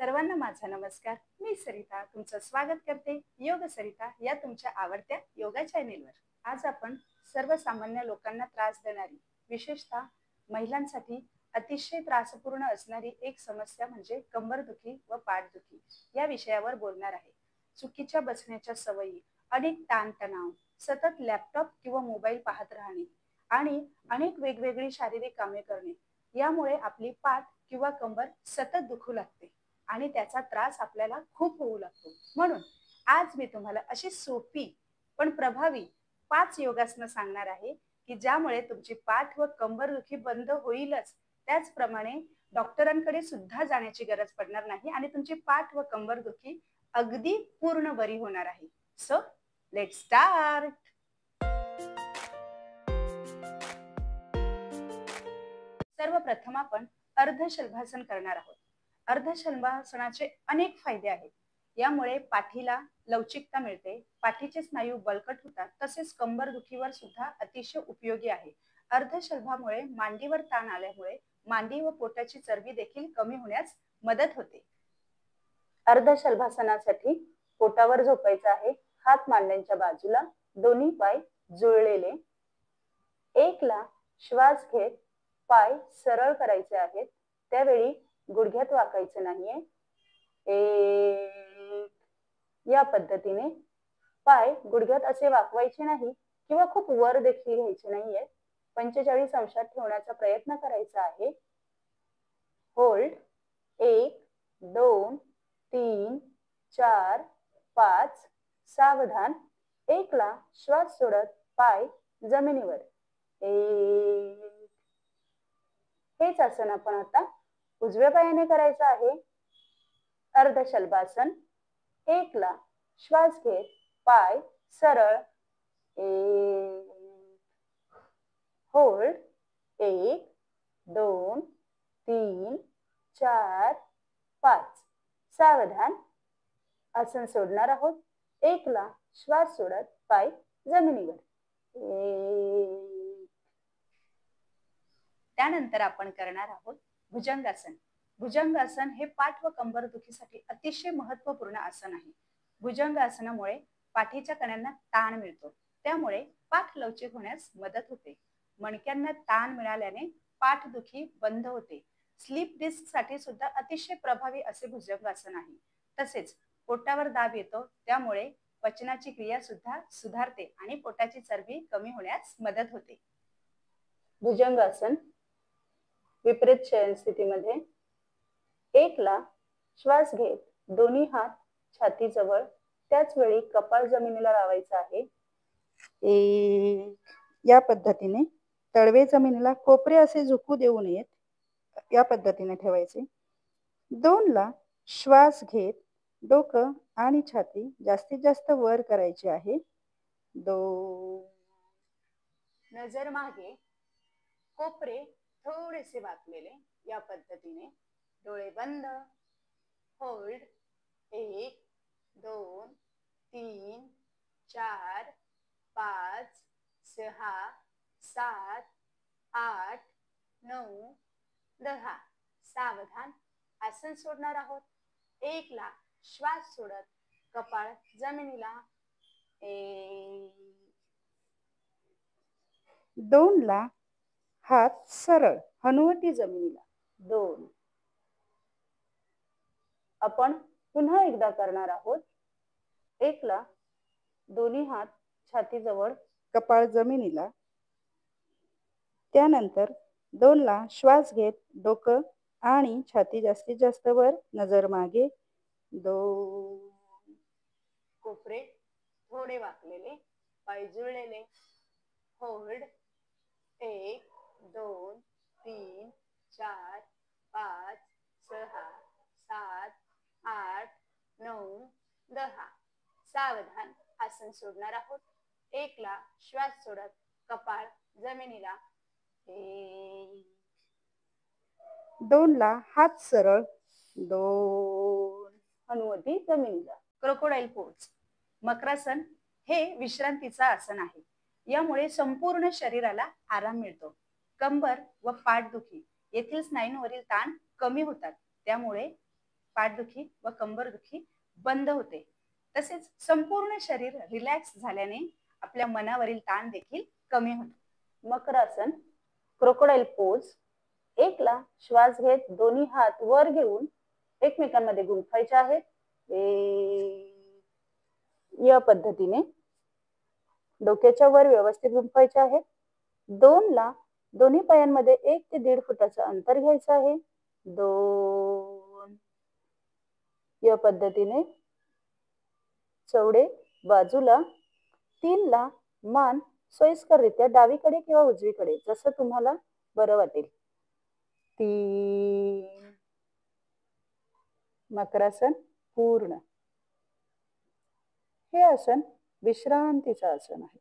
सर्वांना माझा नमस्कार. मी सरिता तुमचं स्वागत करते योग सरिता या तुमच्या आवडत्या योगा चॅनेलवर. आज आपण सर्वसामान्य लोकांना त्रास देणारी, विशेषतः महिलांसाठी अतिशय त्रासपूर्ण असणारी एक समस्या म्हणजे कंबरदुखी व पाठदुखी या विषयावर बोलणार आहे. चुकीच्या बसण्याच्या सवयी, अनेक ताणतणाव, सतत लॅपटॉप किंवा मोबाईल पाहत राहणे आणि अनेक वेगवेगळी शारीरिक कामे करणे यामुळे आपली पाठ किंवा कंबर सतत दुखू लागते आणि त्याचा त्रास आपल्याला खूप होऊ लागतो. म्हणून आज मी तुम्हाला अशी सोपी पण प्रभावी 5 योगासनं सांगणार आहे की ज्यामुळे तुमची पाठ व कंबरदुखी बंद होईलच, त्याचप्रमाणे डॉक्टरांकडे सुद्धा जाण्याची गरज पडणार नाही आणि तुमची पाठ व कंबरदुखी अगदी पूर्ण बरी होणार आहे. So let's start. सर्वप्रथम आपण अर्धशल्भासन करणार आहोत. अर्धशल्भासनाचे अनेक फायदे आहेत. यामुळे पाठीला लवचिकता मिळते, पाठीचे स्नायू बळकट होतात, तसेच कंबरदुखीवर सुद्धा अतिशय उपयोगी आहे. अर्धशल्भामुळे मांडीवर ताण आल्यामुळे मांडी व पोटाची चरबी देखील कमी होण्यास मदत होते. अर्धशल्भासनासाठी पोटावर झोपायचं आहे. हात मांड्यांच्या बाजूला, दोन्ही पाय जुळलेले. 1 ला श्वास घेत पाय सरळ करायचे आहेत. त्यावेळी गुडघ्यात वाकायचं नाहीये. 1 या पद्धतीने पाय गुडघ्यात असे वाकवायचे नाही किंवा खूप वर देखील घ्यायचे नाहीये. 45 अंशात ठेवण्याचा प्रयत्न करायचा आहे. होल्ड. 1 2 3 4 5. सावधान. 1 ला श्वास सोडत पाय जमिनीवर. 1. हेच आसन आपण आता उजव्या पायाने करायचं आहे. अर्धशल्भासन. 1 ला श्वास घेत पाय सरळ. 1. होल्ड. 1 2 3 4 5. सावधान. आसन सोडणार आहोत. 1 ला श्वास सोडत पाय जमिनीवर. 1. त्यानंतर आपण करणार आहोत भुजंगासन. भुजंगासन हे पाठ व कंबरदुखीसाठी अतिशय महत्त्वपूर्ण आसन आहे. भुजंगासनामुळे पाठीच्या कण्याला ताण मिळतो, त्यामुळे पाठ लवचिक होण्यास मदत होते. मणक्यांना ताण मिळाल्याने पाठदुखी बंद होते. स्लीप डिस्क साठी सुद्धा अतिशय प्रभावी असे भुजंगासन आहे. तसेच पोटावर दाब येतो, त्यामुळे पचनाची क्रिया सुद्धा सुधारते आणि पोटाची चरबी कमी होण्यास मदत होते. भुजंगासन विपरीत शयन स्थितीमध्ये 1 ला श्वास घेत दोन्ही हात छातीजवळ, त्याच वेळी कपाळ जमिनीला लावायचं आहे. 1 या पद्धतीने तळवे जमिनीला, कोपरे असे झुकू देऊ नयेत, या पद्धतीने ठेवायचे. 2 ला श्वास घेत डोकं आणि छाती जास्तीत जास्त वर करायची आहे. 2. नजर मागे, कोपरे थोडेसे वाकलेले, या पद्धतीने. डोळे बंद. होल्ड. 1 2 3 4 5 6 7 8 9 10. सावधान. आसन सोडणार आहोत. 1 ला श्वास सोडत कपाळ जमिनीला. 1. 2 ला हात सरळ, हनुवटी जमिनीला. 2. आपण पुन्हा एकदा करणार आहोत. 1 ला दोन्ही हात छातीजवळ, कपाळ जमिनीला. त्यानंतर 2 ला श्वास घेत डोकं आणि छाती जास्तीत जास्त वर, नजर मागे. 2. कोपरे थोडे वाकलेले, पाय जुळलेले. होल्ड. 1 2 3 4 5 6 7 8 9 10. सावधान. आसन सोडणार आहोत. 1 ला श्वास सोडत कपाळ जमिनीला. 1. 2 ला हात सरळ. 2. हनुवटी जमिनीला. Crocodile pose. मकरासन हे विश्रांतीचा आसन आहे. यामुळे संपूर्ण शरीराला आराम मिळतो. कंबर व पाठदुखी येथील स्नायूंवरील ताण कमी होतात, त्यामुळे पाठदुखी व कंबरदुखी बंद होते. तसेच संपूर्ण शरीर रिलॅक्स झाल्याने आपल्या मनावरील ताण देखील कमी होतो. Makarasana, crocodile pose. एकला श्वास घेत दोन्ही हात वर घेऊन एकमेकांमध्ये गुंफायचे आहेत. या पद्धतीने डोक्याच्या वर व्यवस्थित गुंफायचे आहेत. 2 ला दोन्ही पायांमध्ये 1 ते 1.5 फुटाचं अंतर घ्यायचं आहे. 2. या पद्धतीने चवडे बाजूला. 3 ला मान सोयीस्कररित्या डावीकडे किंवा उजवीकडे जसं तुम्हाला बरं वाटेल. 3. मकरासन पूर्ण. हे आसन विश्रांतीचं आसन आहे.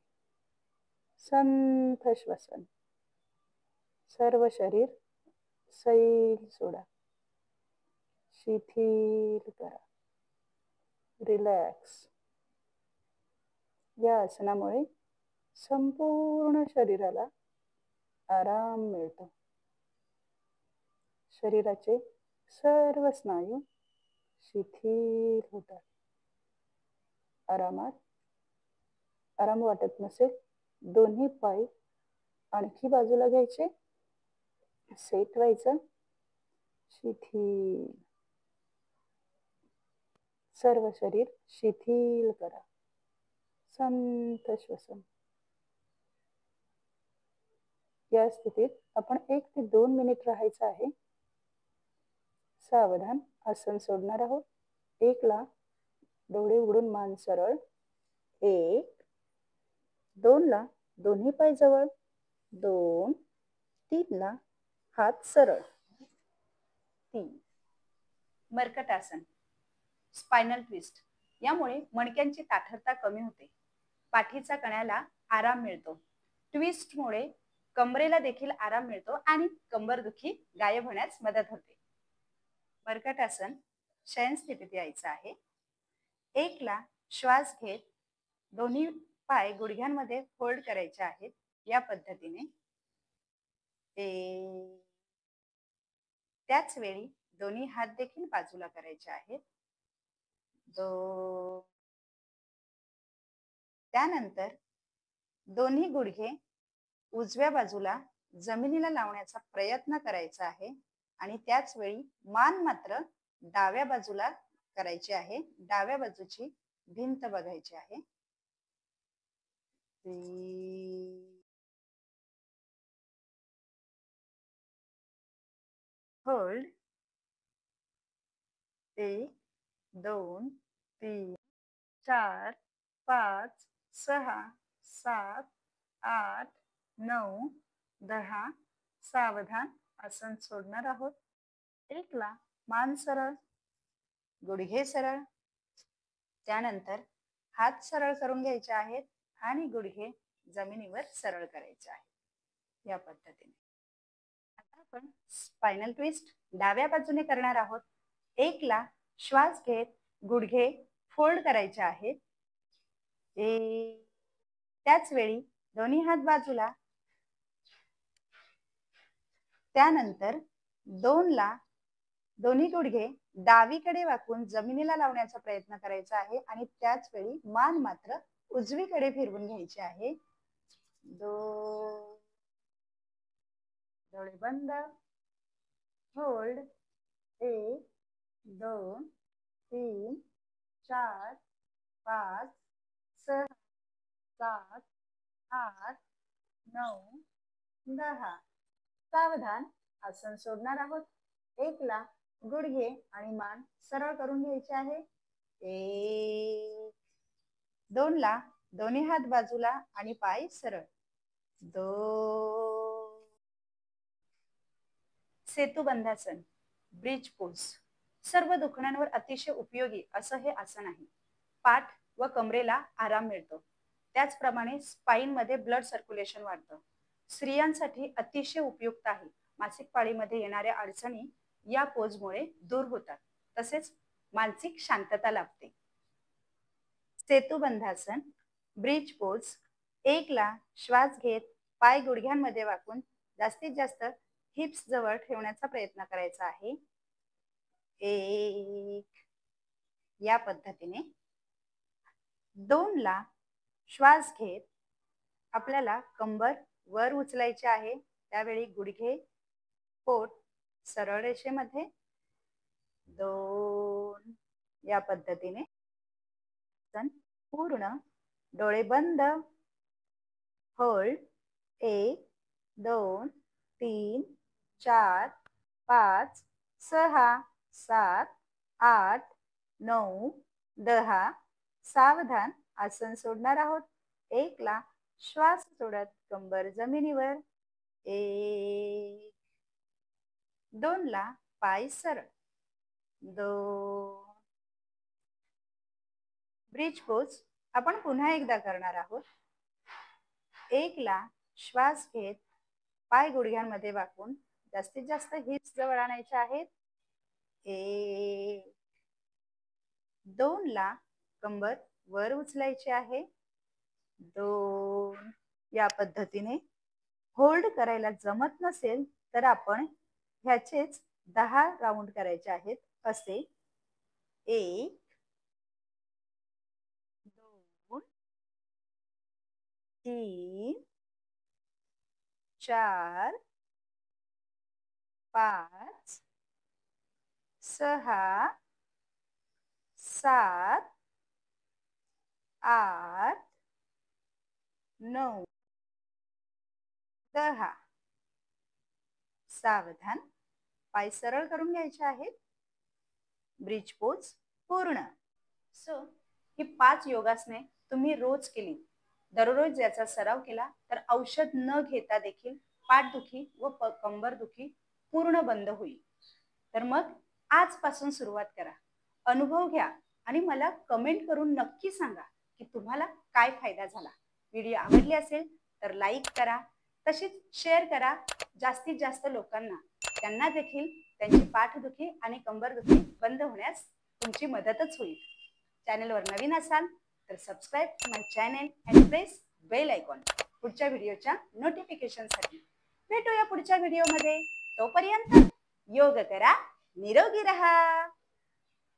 संथ श्वसन. सर्व शरीर सैल सोडा, शिथिल करा, रिलॅक्स. या आसनामुळे संपूर्ण शरीराला आराम मिळतो. शरीराचे सर्व स्नायू शिथिल होतात. आराम वाटत नसेल, दोन्ही पाय आणखी बाजूला घ्यायचे, सेट व्हायचं, शिथिल. सर्व शरीर शिथिल करा, संथ श्वसन. या स्थितीत आपण 1 ते 2 मिनिट राहायचं आहे. सावधान आसन सोडणार आहोत. 1 ला डोळे उघडून मान सरळ. 1. 2 ला दोन्ही पाय जवळ. 2. 3 ला हात सरळ. 3. मर्कटासन, स्पायनल ट्विस्ट. यामुळे मणक्यांची ताठरता कमी होते, पाठीच्या कण्याला आराम मिळतो. ट्विस्टमुळे कमरेला देखील आराम मिळतो आणि कंबरदुखी गायब होण्यास मदत होते. मर्कटासन शयन स्थितीत यायचं आहे. 1 ला श्वास घेत दोन्ही पाय गुडघ्यांमध्ये फोल्ड करायचे आहेत. या पद्धतीने. त्याच वेळी दोन्ही हात देखील बाजूला करायचे आहेत. 2. त्यानंतर दोन्ही गुडघे उजव्या बाजूला जमिनीला लावण्याचा प्रयत्न करायचा आहे आणि त्याच वेळी मान मात्र डाव्या बाजूला करायची आहे. डाव्या बाजूची भिंत बघायची आहे. 3. होल्ड. 1 2 3 4 5 6 7 8 9 10. सावधान आसन सोडणार आहोत. 1 ला मान सरळ, गुडघे सरळ. त्यानंतर हात सरळ करून घ्यायचे आहेत आणि गुडघे जमिनीवर सरळ करायचे आहेत. या पद्धतीने आता आपण स्पायनल ट्विस्ट डाव्या बाजूने करणार आहोत. 1 ला श्वास घेत गुडघे फोल्ड करायचे आहेत. त्याच वेळी दोन्ही हात बाजूला. त्यानंतर 2 ला दोन्ही गुडघे डावीकडे वाकून जमिनीला लावण्याचा प्रयत्न करायचा आहे आणि त्याच वेळी मान मात्र उजवीकडे फिरवून घ्यायची आहे. 2. डोळे बंद. होल्ड. 1 2 3 4 5 6 7 8 9 10. सावधान आसन सोडणार आहोत. 1 ला गुडघे आणि मान सरळ करून घ्यायचे आहे. 1. 2 ला दोन्ही हात बाजूला आणि पाय सरळ. 2. Setu Bandhasana, bridge pose. सर्व दुखण्यांवर अतिशय उपयोगी असं हे आसन आहे. पाठ व कमरेला आराम मिळतो. त्याचप्रमाणे स्पाइन मध्ये ब्लड सर्क्युलेशन वाढतं. स्त्रियांसाठी अतिशय उपयुक्त आहे. मासिक पाळीमध्ये येणाऱ्या अडचणी या पोजमुळे दूर होतात. तसेच मानसिक शांतता लाभते. Setu Bandhasana, bridge pose. 1 ला श्वास घेत पाय गुडघ्यांमध्ये वाकून जास्तीत जास्त हिप्स जवळ ठेवण्याचा प्रयत्न करायचा आहे. एक. या पद्धतीने 2 ला श्वास घेत आपल्याला कंबर वर उचलायचे आहे. त्यावेळी गुडघे पोट सरळ रेषेमध्ये 2. या पद्धतीने पूर्ण डोळे बंद. होल्ड 1 2 3 4 5 6 7 8 9 10. सावधान आसन सोडणार आहोत. 1 ला श्वास सोडत कंबर जमिनीवर. 1. 2 ला पाय सरळ. 2. ब्रिज पोज आपण पुन्हा एकदा करणार आहोत. 1 ला श्वास घेत पाय गुडघ्यांमध्ये वाकून जास्तीत जास्त हिप्स जवळ आणायचे आहेत. 1. 2 ला कंबर वर उचलायची आहे. 2. या पद्धतीने होल्ड करायला जमत नसेल तर आपण ह्याचेच 10 राऊंड करायचे आहेत. असे 1 2 3 4 5 6 7 8 9 10. सावधान पाय सरळ करून घ्यायचे आहेत. ब्रिज पोज पूर्ण. सो ही 5 योगासने तुम्ही रोज केली, दररोज याचा सराव केला तर औषध न घेता देखील पाठदुखी व कंबरदुखी पूर्ण बंद होईल. तर मग आजपासून सुरुवात करा, अनुभव घ्या आणि मला कमेंट करून नक्की सांगा की तुम्हाला काय फायदा झाला. व्हिडिओ आवडली असेल तर लाईक करा, तशीच शेअर करा जास्तीत जास्त लोकांना. त्यांना देखील त्यांची पाठदुखी आणि कंबरदुखी बंद होण्यास तुमची मदतच होईल. चॅनलवर नवीन असाल तर subscribe my channel and press bell icon पुढच्या व्हिडिओच्या नोटिफिकेशनसाठी. भेटूया पुढच्या व्हिडिओमध्ये. तोपर्यंत योग करा, निरोगी रहा.